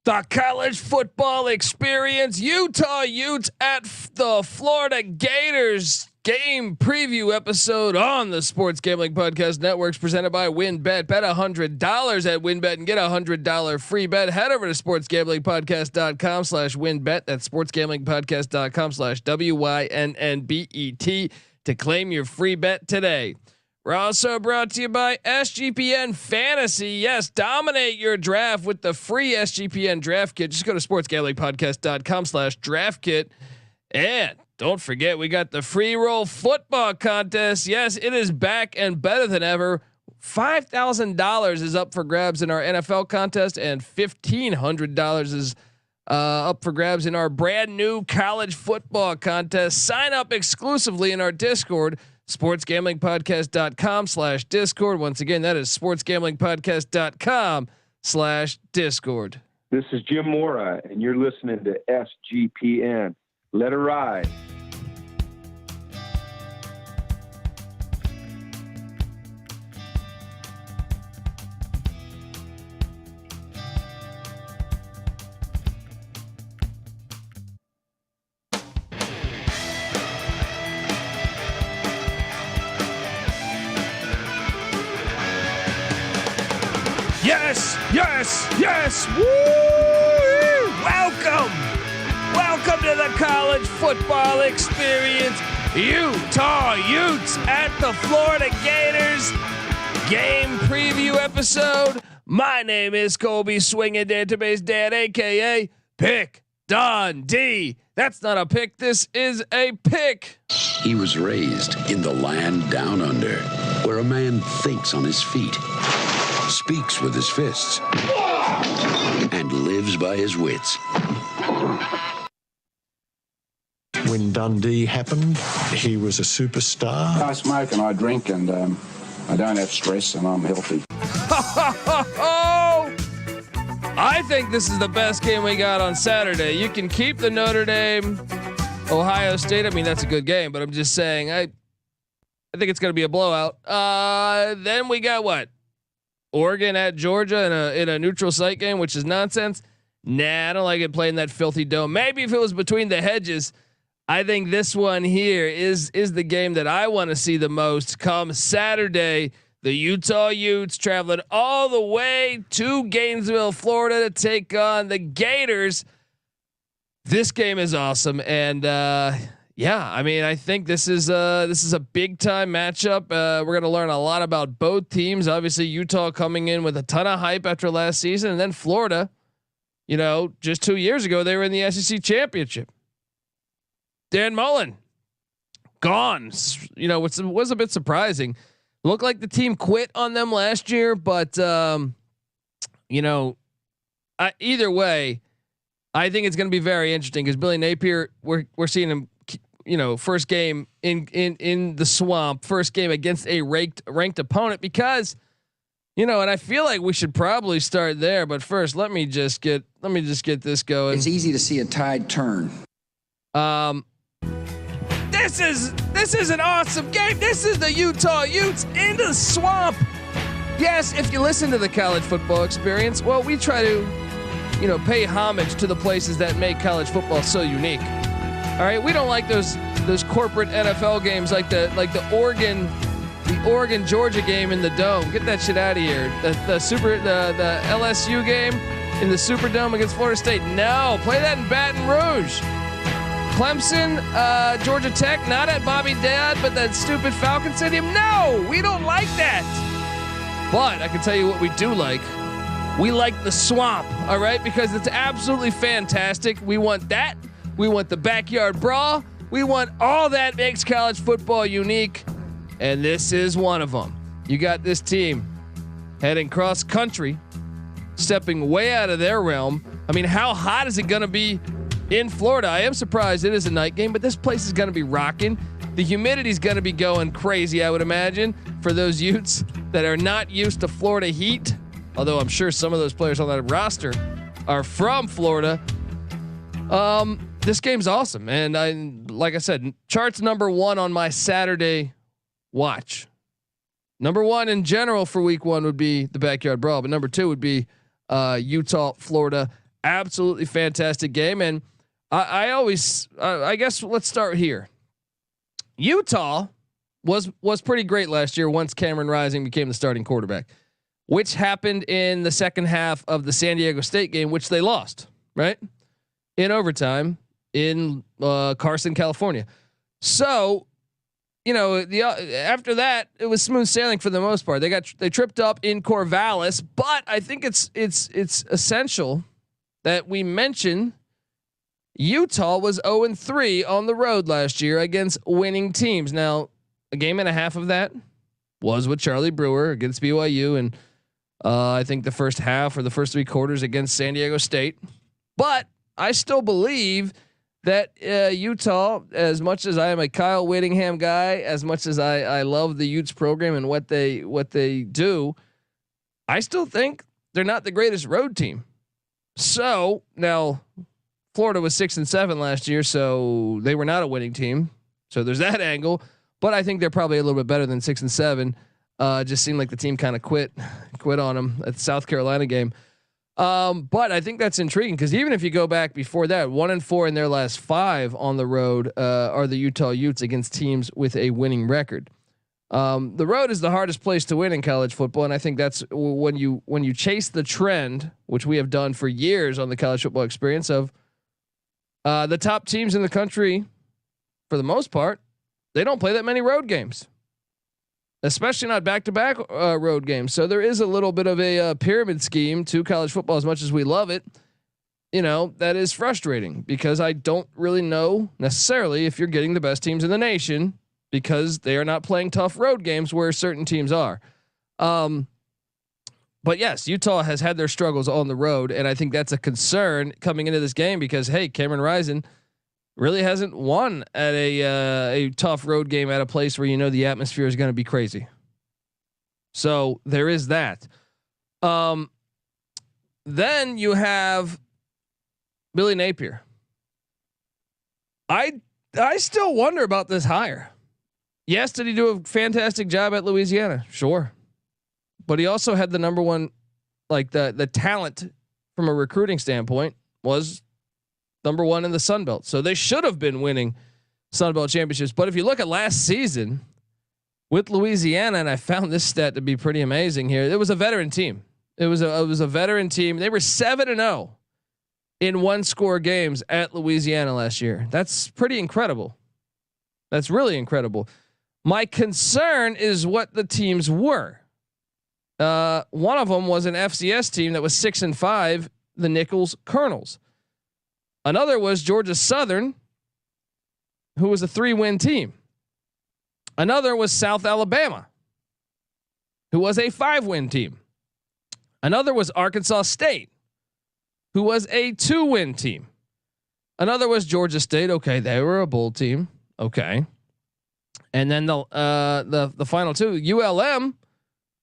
The college football experience, Utah Utes at the Florida Gators game preview episode on the Sports Gambling Podcast Networks presented by WynnBET. Bet $100 at WynnBET and get $100 free bet. Head over to sportsgamblingpodcast.com/WynnBET. That's sportsgamblingpodcast.com/WYNNBET to claim your free bet today. We're also brought to you by SGPN Fantasy. Yes, dominate your draft with the free SGPN draft kit. Just go to sportsgamblingpodcast.com/draft kit. And don't forget, we got the free roll football contest. Yes, it is back and better than ever. $5,000 is up for grabs in our NFL contest, and $1,500 is up for grabs in our brand new college football contest. Sign up exclusively in our Discord. sportsgamblingpodcast.com/discord. Once again, that is sportsgamblingpodcast.com/discord. This is Jim Mora, and you're listening to SGPN. Let it ride. Yes, yes, yes. Woo! Welcome to the college football experience. Utah Utes at the Florida Gators game preview episode. My name is Colby Swinging Database Dad, aka Pick Dundee. That's not a pick. This is a pick. He was raised in the land down under, where a man thinks on his feet, speaks with his fists, and lives by his wits. When Dundee happened, he was a superstar. I smoke and I drink and I don't have stress and I'm healthy. I think this is the best game we got on Saturday. You can keep the Notre Dame, Ohio State. I mean, that's a good game, but I'm just saying, I think it's going to be a blowout. Then we got what? Oregon at Georgia in a neutral site game, which is nonsense. Nah, I don't like it playing that filthy dome. Maybe if it was between the hedges. I think this one here is the game that I want to see the most come Saturday. The Utah Utes traveling all the way to Gainesville, Florida to take on the Gators. This game is awesome. And yeah, I mean, I think this is a big time matchup. We're going to learn a lot about both teams. Obviously Utah coming in with a ton of hype after last season, and then Florida, you know, just 2 years ago, they were in the SEC championship. Dan Mullen gone, you know, which was a bit surprising. Looked like the team quit on them last year, but you know, either way, I think it's going to be very interesting because Billy Napier, we're seeing him, you know, first game in the swamp, first game against a ranked opponent, because, you know, and I feel like we should probably start there, but first let me just get this going. It's easy to see a tide turn. This is an awesome game. This is the Utah Utes in the swamp. Yes, if you listen to the college football experience, well, we try to, you know, pay homage to the places that make college football so unique. All right, we don't like those corporate NFL games like the Oregon Georgia game in the Dome. Get that shit out of here. The LSU game in the Superdome against Florida State. No, play that in Baton Rouge. Clemson, Georgia Tech, not at Bobby Dad, but that stupid Falcon Stadium. No, we don't like that. But I can tell you what we do like. We like the swamp, all right? Because it's absolutely fantastic. We want that. We want the backyard brawl. We want all that makes college football unique. And this is one of them. You got this team heading cross country, stepping way out of their realm. I mean, how hot is it going to be in Florida? I am surprised it is a night game, but this place is going to be rocking. The humidity is going to be going crazy, I would imagine, for those Utes that are not used to Florida heat. Although I'm sure some of those players on that roster are from Florida. This game's awesome. And like I said, charts number one on my Saturday watch. Number one in general for week one would be the backyard brawl, but number two would be Utah, Florida absolutely fantastic game. And I always, I guess let's start here. Utah was pretty great last year once Cameron Rising became the starting quarterback, which happened in the second half of the San Diego State game, which they lost, right? In overtime in Carson, California. So, after that, it was smooth sailing for the most part. They tripped up in Corvallis, but I think it's essential that we mention Utah was 0-3 on the road last year against winning teams. Now, a game and a half of that was with Charlie Brewer against BYU, and I think the first half or the first 3 quarters against San Diego State. But I still believe that Utah, as much as I am a Kyle Whittingham guy, as much as I love the Utes program and what they do, I still think they're not the greatest road team. So now Florida was 6-7 last year, so they were not a winning team. So there's that angle, but I think they're probably a little bit better than 6-7. Just seemed like the team kind of quit on them at the South Carolina game. But I think that's intriguing because even if you go back before that, 1-4 in their last 5 on the road are the Utah Utes against teams with a winning record. The road is the hardest place to win in college football, and I think that's when you chase the trend, which we have done for years on the College Football Experience, of the top teams in the country, for the most part, they don't play that many road games, especially not back-to-back road games. So there is a little bit of a pyramid scheme to college football. As much as we love it, that is frustrating because I don't really know necessarily if you're getting the best teams in the nation because they are not playing tough road games where certain teams are. But yes, Utah has had their struggles on the road, and I think that's a concern coming into this game because, hey, Cameron Rising really hasn't won at a tough road game at a place where the atmosphere is going to be crazy. So there is that. Then you have Billy Napier. I still wonder about this hire. Yes, did he do a fantastic job at Louisiana? Sure. But he also had the number one, like the talent from a recruiting standpoint was number 1 in the Sun Belt. So they should have been winning Sun Belt championships. But if you look at last season with Louisiana, and I found this stat to be pretty amazing here, it was a veteran team. It was a veteran team. They were 7-0 in 1-score games at Louisiana last year. That's pretty incredible. That's really incredible. My concern is what the teams were. One of them was an FCS team that was 6-5, the Nichols Colonels. Another was Georgia Southern, who was a 3-win team. Another was South Alabama, who was a 5-win team. Another was Arkansas State, who was a 2-win team. Another was Georgia State. Okay, they were a bowl team. Okay, and then the final 2, ULM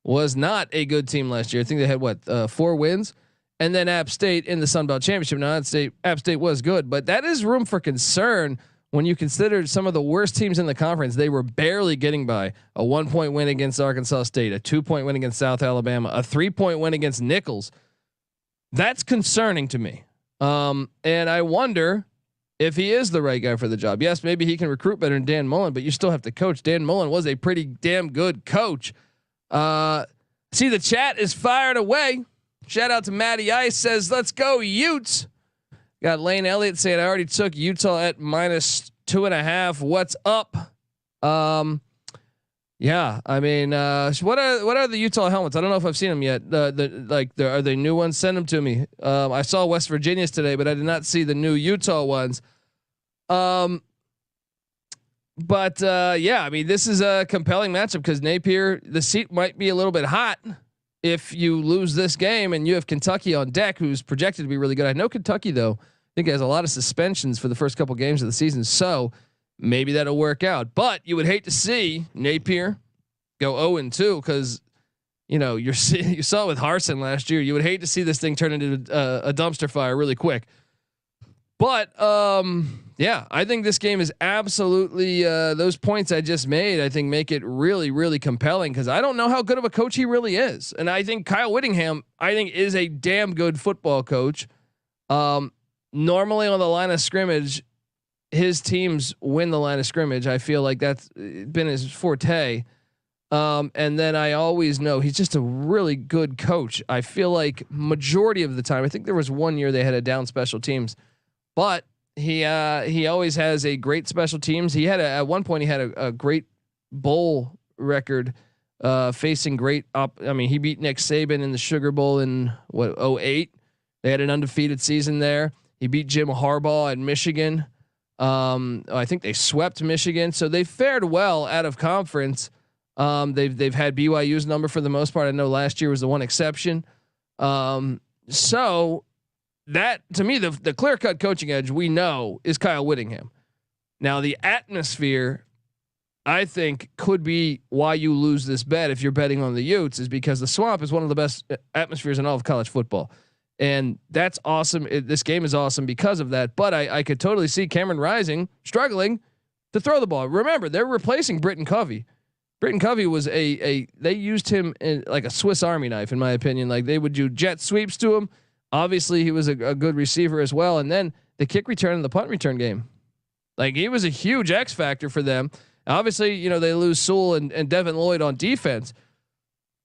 was not a good team last year. I think they had 4 wins, and then App State in the Sun Belt Championship. Now App State was good, but that is room for concern when you consider some of the worst teams in the conference. They were barely getting by. A 1-point win against Arkansas State, a 2-point win against South Alabama, a 3-point win against Nichols. That's concerning to me. And I wonder if he is the right guy for the job. Yes, maybe he can recruit better than Dan Mullen, but you still have to coach. Dan Mullen was a pretty damn good coach. See, the chat is fired away. Shout out to Matty Ice, says, let's go Utes. Got Lane Elliott saying, I already took Utah at -2.5. What's up? Yeah, I mean, what are the Utah helmets? I don't know if I've seen them yet. Are they new ones? Send them to me. I saw West Virginia's today, but I did not see the new Utah ones. But yeah, I mean, this is a compelling matchup because Napier, the seat might be a little bit hot if you lose this game, and you have Kentucky on deck, who's projected to be really good. I know Kentucky though, I think has a lot of suspensions for the first couple games of the season, so maybe that'll work out. But you would hate to see Napier go 0-2 because you saw it with Harsin last year. You would hate to see this thing turn into a dumpster fire really quick. But yeah, I think this game is absolutely those points I just made, I think make it really, really compelling because I don't know how good of a coach he really is. And I think Kyle Whittingham, is a damn good football coach. Normally on the line of scrimmage, his teams win the line of scrimmage. I feel like that's been his forte. And then I always know he's just a really good coach. I feel like majority of the time, I think there was one year they had a down special teams, but he always has a great special teams. He had at one point he had a great bowl record, facing great he beat Nick Saban in the Sugar Bowl in 2008. They had an undefeated season there. He beat Jim Harbaugh at Michigan. I think they swept Michigan, so they fared well out of conference. They've had BYU's number for the most part. I know last year was the one exception. So that to me, the clear cut coaching edge we know is Kyle Whittingham. Now the atmosphere, I think, could be why you lose this bet if you're betting on the Utes, is because the Swamp is one of the best atmospheres in all of college football. And that's awesome. This game is awesome because of that. But I could totally see Cameron Rising struggling to throw the ball. Remember, they're replacing Britton Covey. Britton Covey was they used him in like a Swiss Army knife, in my opinion. Like they would do jet sweeps to him. Obviously, he was a good receiver as well. And then the kick return and the punt return game, like he was a huge X factor for them. Obviously, they lose Sewell and Devin Lloyd on defense.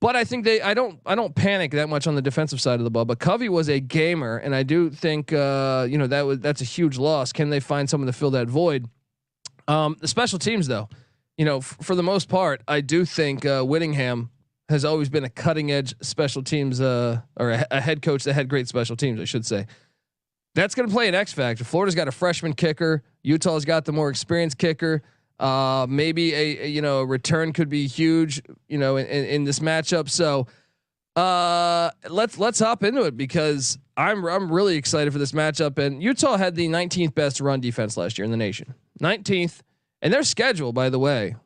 But I think I don't panic that much on the defensive side of the ball. But Covey was a gamer, and I do think that's a huge loss. Can they find someone to fill that void? The special teams, though, for the most part, I do think Whittingham has always been a cutting edge special teams or a head coach that had great special teams, I should say. That's going to play an X factor. Florida's got a freshman kicker. Utah's got the more experienced kicker. Maybe a return could be huge, in this matchup. So, let's hop into it because I'm really excited for this matchup. And Utah had the 19th best run defense last year in the nation, 19th, and their schedule, by the way,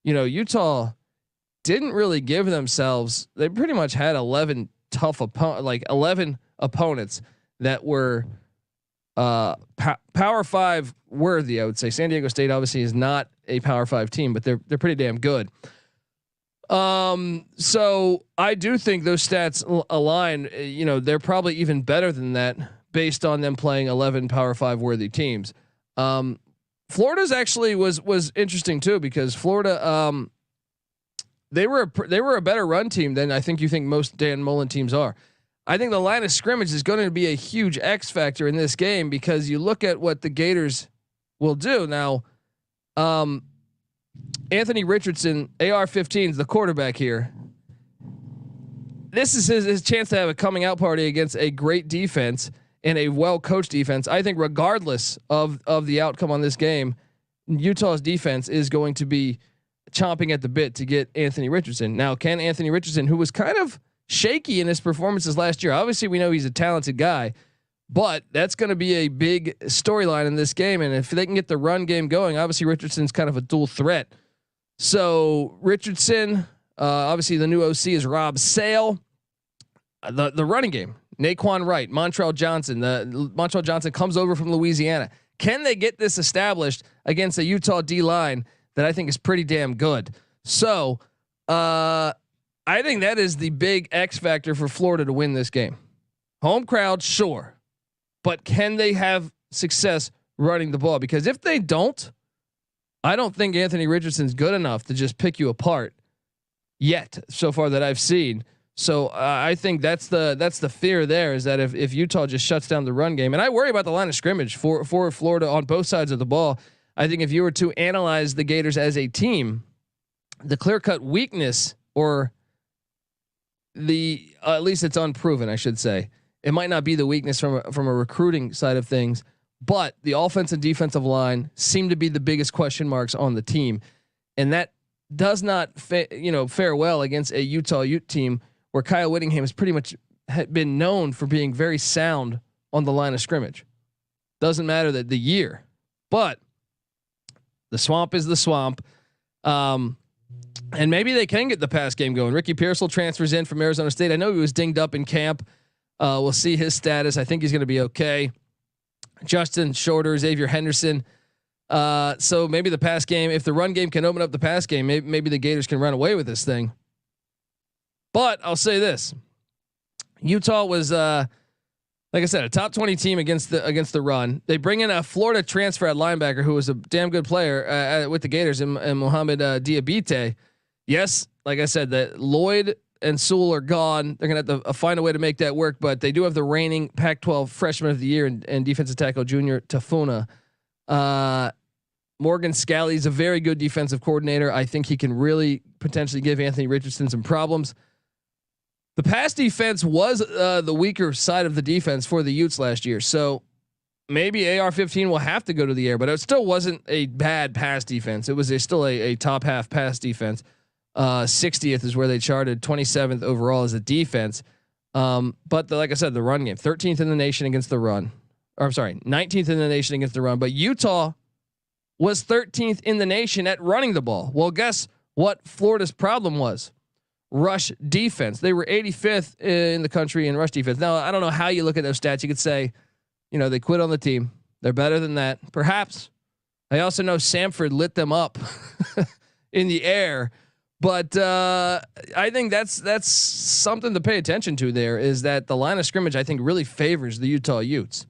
Utah didn't really give themselves. They pretty much had 11 tough 11 opponents that were Power 5 worthy. I would say San Diego State obviously is not a Power 5 team, but they're pretty damn good. So I do think those stats align. They're probably even better than that based on them playing 11 Power 5 worthy teams. Florida's actually was interesting too because Florida they were a better run team than I think most Dan Mullen teams are. I think the line of scrimmage is going to be a huge X factor in this game because you look at what the Gators will do now. Anthony Richardson, AR-15 is the quarterback here. This is his chance to have a coming out party against a great defense and a well-coached defense. I think regardless of the outcome on this game, Utah's defense is going to be chomping at the bit to get Anthony Richardson. Now, can Anthony Richardson, who was kind of shaky in his performances last year, obviously we know he's a talented guy, but that's going to be a big storyline in this game. And if they can get the run game going, obviously Richardson's kind of a dual threat. So Richardson, obviously the new OC is Rob Sale. The running game, Naquan Wright, Montrell Johnson. Montrell Johnson comes over from Louisiana. Can they get this established against a Utah D line that I think is pretty damn good? So I think that is the big X factor for Florida to win this game. Home crowd, sure, but can they have success running the ball? Because if they don't, I don't think Anthony Richardson's good enough to just pick you apart yet so far that I've seen. So I think that's the fear there is that if Utah just shuts down the run game, and I worry about the line of scrimmage for Florida on both sides of the ball. I think if you were to analyze the Gators as a team, the clear cut weakness or at least it's unproven, I should say. It might not be the weakness from a recruiting side of things, but the offense and defensive line seem to be the biggest question marks on the team, and that does not fare well against a Utah Ute team where Kyle Whittingham has pretty much been known for being very sound on the line of scrimmage. Doesn't matter the year, but the Swamp is the Swamp. And maybe they can get the pass game going. Ricky Pearsall transfers in from Arizona State. I know he was dinged up in camp. We'll see his status. I think he's going to be okay. Justin Shorter, Xavier Henderson. So maybe the pass game, if the run game can open up the pass game, maybe the Gators can run away with this thing. But I'll say this: Utah was like I said, a top 20 team against the run. They bring in a Florida transfer at linebacker who was a damn good player with the Gators and Mohamed Diabite. Yes, like I said, that Lloyd and Sewell are gone. They're gonna have to find a way to make that work, but they do have the reigning Pac-12 freshman of the year and defensive tackle Junior Tafuna. Morgan Scalley is a very good defensive coordinator. I think he can really potentially give Anthony Richardson some problems. The pass defense was the weaker side of the defense for the Utes last year. So maybe AR-15 will have to go to the air, but it still wasn't a bad pass defense. It was still a top half pass defense. 60th is where they charted, 27th overall as a defense. But like I said, the run game, 13th in the nation against the run. Or I'm sorry, 19th in the nation against the run. But Utah was 13th in the nation at running the ball. Well, guess what Florida's problem was? Rush defense. They were 85th in the country in rush defense. Now, I don't know how you look at those stats. You could say, they quit on the team. They're better than that. Perhaps. I also know Samford lit them up in the air. But I think that's something to pay attention to. There is that the line of scrimmage, I think, really favors the Utah Utes.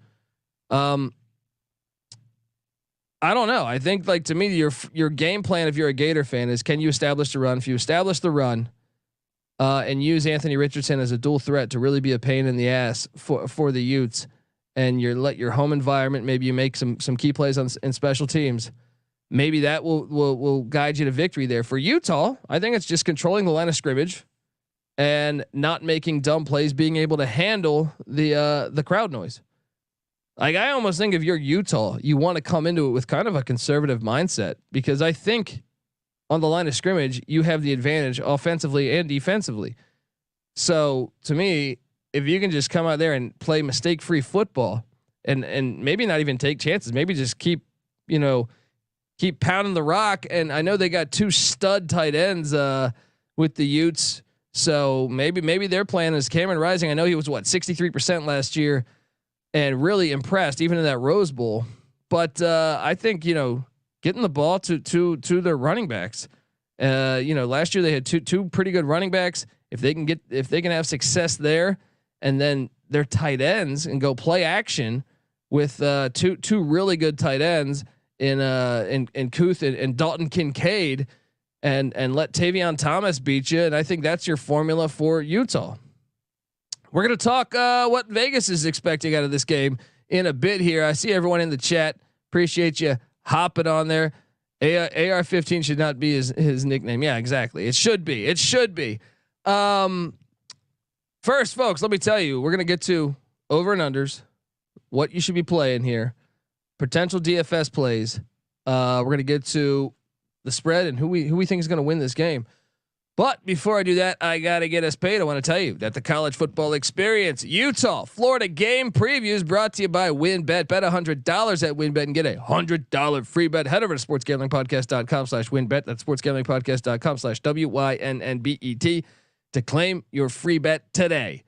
I don't know. I think, like, to me, your game plan, if you're a Gator fan, is can you establish the run? If you establish the run, and use Anthony Richardson as a dual threat to really be a pain in the ass for the Utes, and let your home environment, maybe you make some key plays in special teams. Maybe that will guide you to victory there. For Utah, I think it's just controlling the line of scrimmage and not making dumb plays, being able to handle the crowd noise. Like, I almost think if you're Utah, you want to come into it with kind of a conservative mindset, because I think on the line of scrimmage, you have the advantage offensively and defensively. So to me, if you can just come out there and play mistake-free football and maybe not even take chances, maybe just keep pounding the rock. And I know they got 2 stud tight ends with the Utes. So maybe their plan is Cameron Rising. I know he was 63% last year and really impressed even in that Rose Bowl. But I think, getting the ball to their running backs. Last year they had two pretty good running backs. If they can have success there, and then their tight ends and go play action with two really good tight ends in Kuth and Dalton Kincaid, and let Tavion Thomas beat you. And I think that's your formula for Utah. We're gonna talk what Vegas is expecting out of this game in a bit here. I see everyone in the chat. Appreciate you hopping on there. AR-15 should not be his nickname. Yeah, exactly. It should be. First, folks, let me tell you, we're going to get to over and unders, what you should be playing here, potential DFS plays. We're going to get to the spread and who we think is going to win this game. But before I do that, I got to get us paid. I want to tell you that the college football experience, Utah, Florida game previews brought to you by WynnBET. Bet $100 at WynnBET and get a $100 free bet. Head over to sportsgamblingpodcast.com/WynnBET. That's sportsgamblingpodcast.com/WYNNBET to claim your free bet today.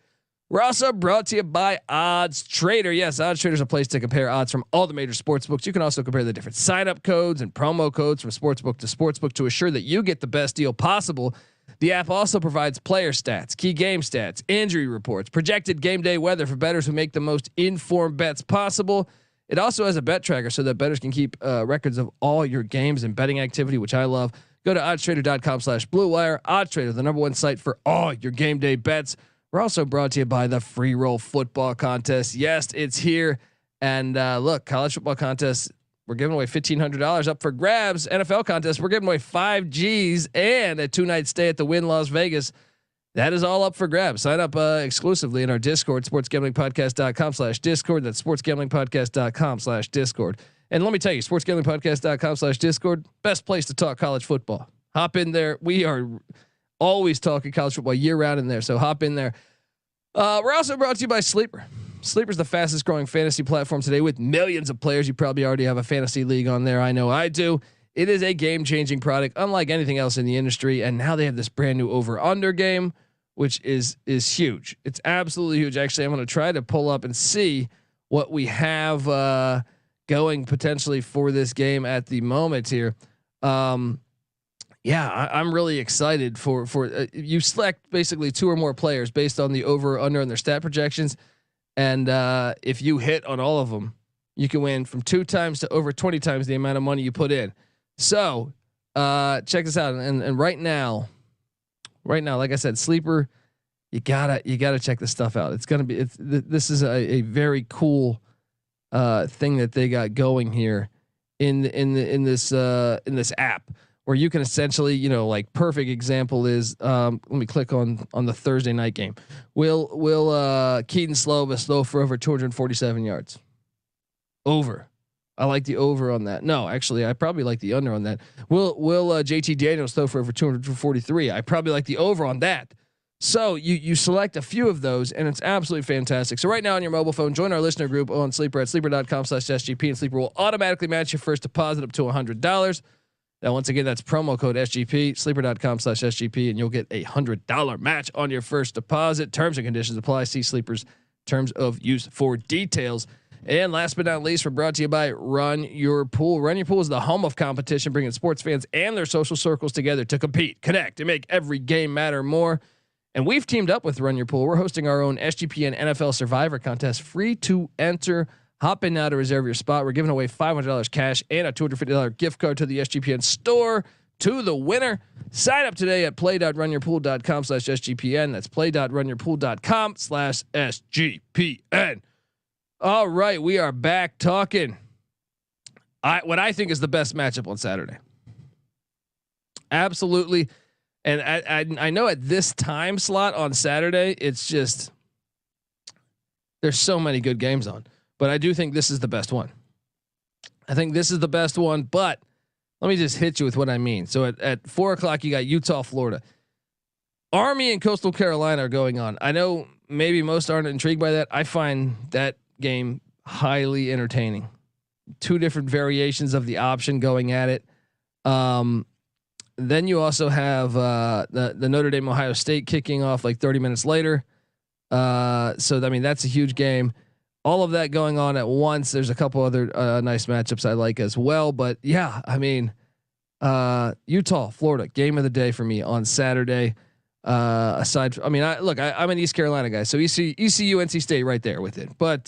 We're also brought to you by Odds Trader. Yes, Odds Trader is a place to compare odds from all the major sports books. You can also compare the different sign-up codes and promo codes from sportsbook to sportsbook to assure that you get the best deal possible. The app also provides player stats, key game stats, injury reports, projected game day weather for bettors who make the most informed bets possible. It also has a bet tracker so that bettors can keep records of all your games and betting activity, which I love. Go to oddstrader.com/Blue Wire. OddsTrader, the #1 site for all your game day bets. We're also brought to you by the Free Roll Football Contest. Yes, it's here. And look, college football contest, we're giving away $1,500 up for grabs. NFL contest, we're giving away 5 Gs and a 2-night stay at the Wynn Las Vegas. That is all up for grabs. Sign up exclusively in our Discord, sportsgamblingpodcast.com/Discord. That's sportsgamblingpodcast.com/Discord. And let me tell you, sportsgamblingpodcast.com/Discord, best place to talk college football. Hop in there. We are always talking college football year round in there. So hop in there. We're also brought to you by Sleeper. Sleeper's the fastest growing fantasy platform today with millions of players. You probably already have a fantasy league on there. I know I do. It is a game changing product, unlike anything else in the industry. And now they have this brand new over under game, which is huge. It's absolutely huge. Actually, I'm going to try to pull up and see what we have going potentially for this game at the moment here. I'm really excited for you select basically 2 or more players based on the over or under and their stat projections. And if you hit on all of them, you can win from 2 times to over 20 times the amount of money you put in. So check this out. And right now, like I said, sleeper, you gotta check this stuff out. This is a very cool thing that they got going here in this app, where you can essentially, like perfect example is, let me click on the Thursday night game. Will Keaton Slovis throw for over 247 yards? Over. I like the over on that. No, actually, I probably like the under on that. Will JT Daniels throw for over 243? I probably like the over on that. So you select a few of those, and it's absolutely fantastic. So right now on your mobile phone, join our listener group on Sleeper at sleeper.com/SGP, and Sleeper will automatically match your first deposit up to $100. Now, once again, that's promo code SGP, sleeper.com/SGP, and you'll get $100 match on your first deposit. Terms and conditions apply. See Sleeper's terms of use for details. And last but not least, we're brought to you by Run Your Pool. Run Your Pool is the home of competition, bringing sports fans and their social circles together to compete, connect, and make every game matter more. And we've teamed up with Run Your Pool. We're hosting our own SGPN NFL Survivor contest, free to enter. Hop in now to reserve your spot. We're giving away $500 cash and a $250 gift card to the SGPN store to the winner. Sign up today at play.runyourpool.com/SGPN. That's play.runyourpool.com/SGPN. All right, we are back talking what I think is the best matchup on Saturday. Absolutely. And I know at this time slot on Saturday, it's just, there's so many good games on, but I do think this is the best one. I think this is the best one, but let me just hit you with what I mean. So at 4:00, you got Utah, Florida. Army and Coastal Carolina are going on. I know maybe most aren't intrigued by that. I find that game highly entertaining. 2 different variations of the option going at it. Then you also have the Notre Dame Ohio State kicking off like 30 minutes later. So I mean, that's a huge game. All of that going on at once. There's a couple other nice matchups I like as well. But yeah, I mean, Utah, Florida, game of the day for me on Saturday. Aside, I'm an East Carolina guy, so ECU, NC State right there with it. But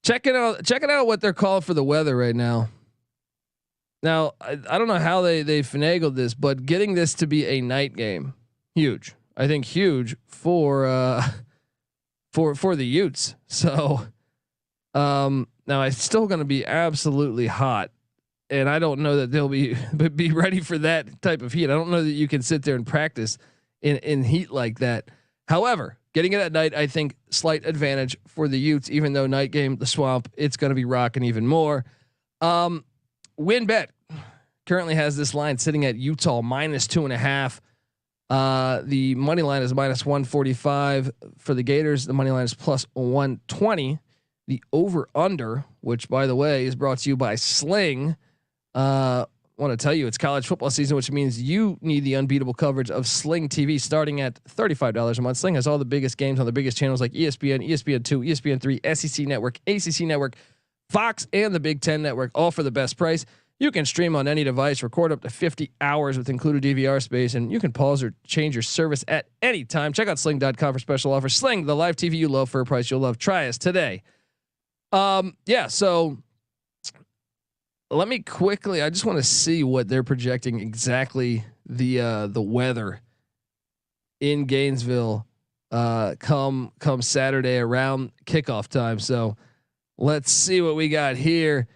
checking out what they're calling for the weather right now. Now, I don't know how they finagled this, but getting this to be a night game, huge. I think huge for the Utes. So now it's still going to be absolutely hot, and I don't know that they'll be ready for that type of heat. I don't know that you can sit there and practice in heat like that. However, getting it at night, I think slight advantage for the Utes, even though night game, the Swamp, it's going to be rocking even more. WinBet currently has this line sitting at Utah -2.5. The money line is -145 for the Gators. The money line is +120. The over under, which by the way is brought to you by Sling. Want to tell you it's college football season, which means you need the unbeatable coverage of Sling TV starting at $35 a month. Sling has all the biggest games on the biggest channels like ESPN, ESPN2, ESPN3, SEC Network, ACC Network, Fox, and the Big Ten Network, all for the best price. You can stream on any device, record up to 50 hours with included DVR space, and you can pause or change your service at any time. Check out sling.com for special offers. Sling, the live TV you love for a price you'll love. Try us today. So let me quickly, I just want to see what they're projecting exactly the weather in Gainesville come Saturday around kickoff time. So let's see what we got here.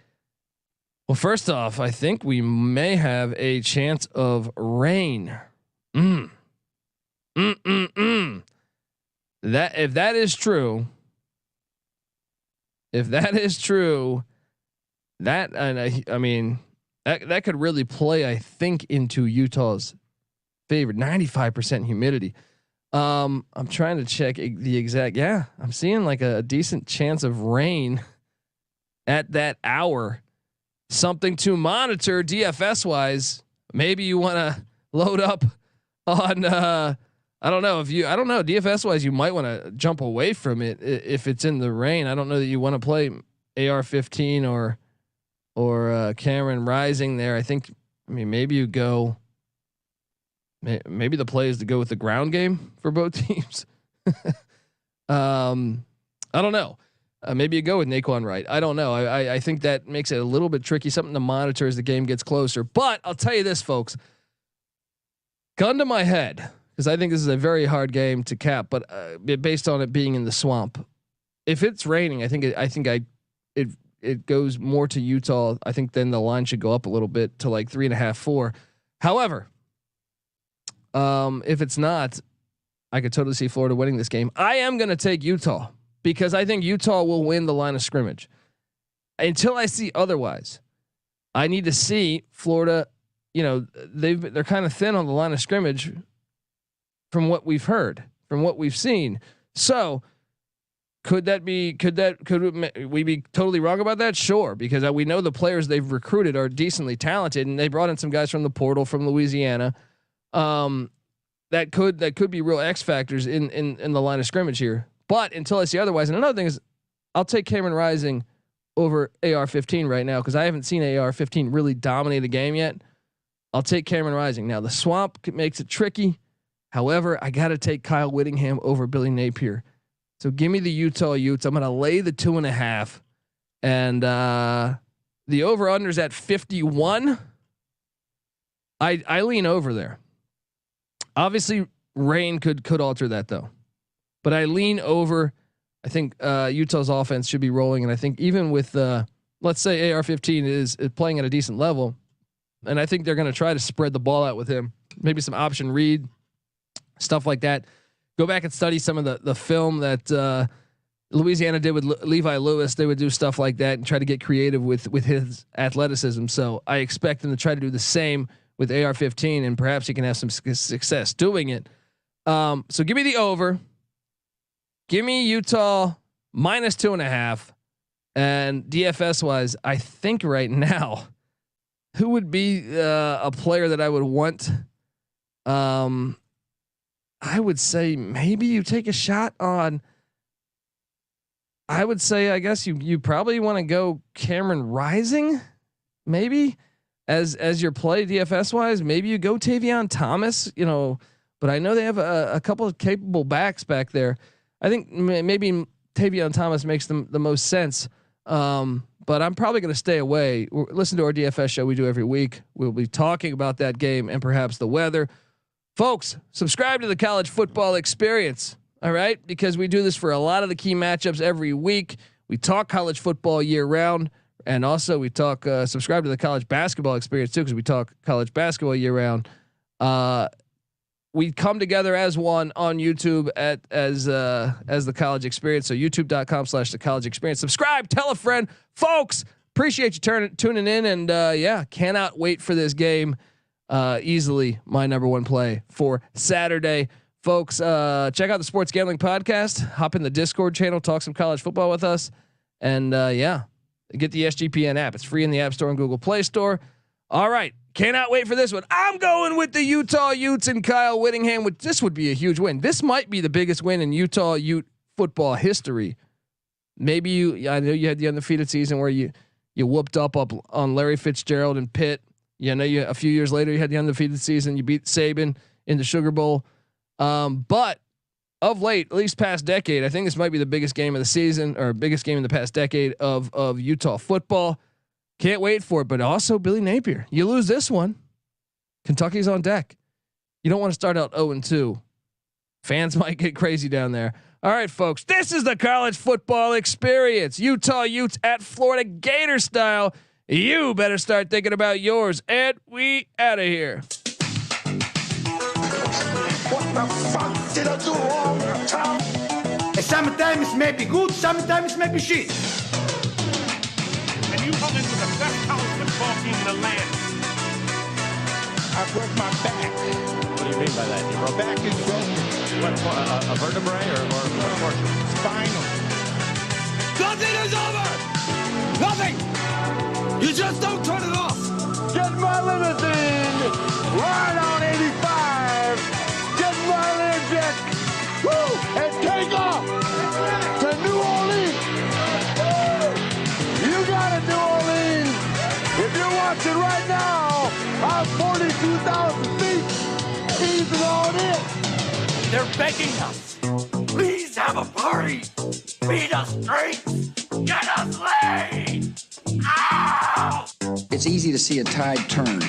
Well, first off, I think we may have a chance of rain. That if that is true, that, and I mean that could really play, I think, into Utah's favor. 95% humidity. I'm trying to check the exact. Yeah, I'm seeing like a decent chance of rain at that hour. Something to monitor DFS wise. Maybe you want to load up on. I don't know DFS wise. You might want to jump away from it if it's in the rain. I don't know that you want to play AR-15 or Cameron Rising there. I mean maybe you go. Maybe the play is to go with the ground game for both teams. I don't know. Maybe you go with Naquan Wright. I don't know. I think that makes it a little bit tricky, something to monitor as the game gets closer. But I'll tell you this, folks. Gun to my head, because I think this is a very hard game to cap. But based on it being in the swamp, if it's raining, I think it goes more to Utah. I think then the line should go up a little bit to like 3.5, 4. However, if it's not, I could totally see Florida winning this game. I am going to take Utah because I think Utah will win the line of scrimmage. Until I see otherwise, I need to see Florida. You know, they're kind of thin on the line of scrimmage from what we've heard, from what we've seen. So could we be totally wrong about that? Sure. Because we know the players they've recruited are decently talented, and they brought in some guys from the portal from Louisiana. That could be real X factors in the line of scrimmage here. But until I see otherwise, and another thing is, I'll take Cameron Rising over AR-15 right now because I haven't seen AR-15 really dominate a game yet. I'll take Cameron Rising. Now the swamp makes it tricky. However, I got to take Kyle Whittingham over Billy Napier. So give me the Utah Utes. I'm going to lay the 2.5, and the over under's at 51. I lean over there. Obviously, rain could alter that though, but I lean over. I think Utah's offense should be rolling, and I think even with let's say AR-15 is playing at a decent level, and I think they're going to try to spread the ball out with him. Maybe some option read, stuff like that. Go back and study some of the film that Louisiana did with Levi Lewis. They would do stuff like that and try to get creative with his athleticism. So I expect them to try to do the same with AR-15, and perhaps he can have some success doing it. So give me the over. Give me Utah minus 2.5. And DFS wise, I think right now, who would be a player that I would want? I would say maybe you take a shot on. I would say, I guess you probably want to go Cameron Rising, maybe as your play DFS wise. Maybe you go Tavion Thomas, but I know they have a couple of capable backs back there. I think maybe Tavion Thomas makes the most sense. But I'm probably going to stay away. Listen to our DFS show we do every week. We'll be talking about that game and perhaps the weather. Folks, subscribe to the College Football Experience. All right. Because we do this for a lot of the key matchups every week. We talk college football year round. And also we talk, subscribe to the College Basketball Experience too, because we talk college basketball year round. We come together as one on YouTube as the College Experience. So youtube.com/the College Experience. Subscribe, tell a friend, folks. Appreciate you tuning in, and cannot wait for this game. Easily my number one play for Saturday, folks. Check out the Sports Gambling Podcast. Hop in the Discord channel, talk some college football with us, and get the SGPN app. It's free in the App Store and Google Play Store. All right. Cannot wait for this one. I'm going with the Utah Utes and Kyle Whittingham. This would be a huge win. This might be the biggest win in Utah Ute football history. Maybe I know you had the undefeated season where you whooped up on Larry Fitzgerald and Pitt. A few years later you had the undefeated season. You beat Saban in the Sugar Bowl. But of late, at least past decade, I think this might be the biggest game of the season, or biggest game in the past decade of Utah football. Can't wait for it, but also Billy Napier. You lose this one, Kentucky's on deck. You don't want to start out 0-2. Fans might get crazy down there. All right, folks, this is the College Football Experience. Utah Utes at Florida Gator style. You better start thinking about yours, and we out of here. What the fuck did I do wrong, Tom? Sometimes it may be good, sometimes it may be shit. And you come into the best college football team in the land. I broke my back. What do you mean by that? You broke back is broken. What, a vertebrae or portion? Spinal. Nothing is over. Nothing. You just don't turn it off. Get my limousine. Ride on 85. Get my Learjet. Woo! And take off to New Orleans. You got it, New Orleans. If you're watching right now, I'm 42,000 feet. Easing on in. They're begging us. Please help. have a party. Beat us drinks. Get us laid. Ow! It's easy to see a tide turn.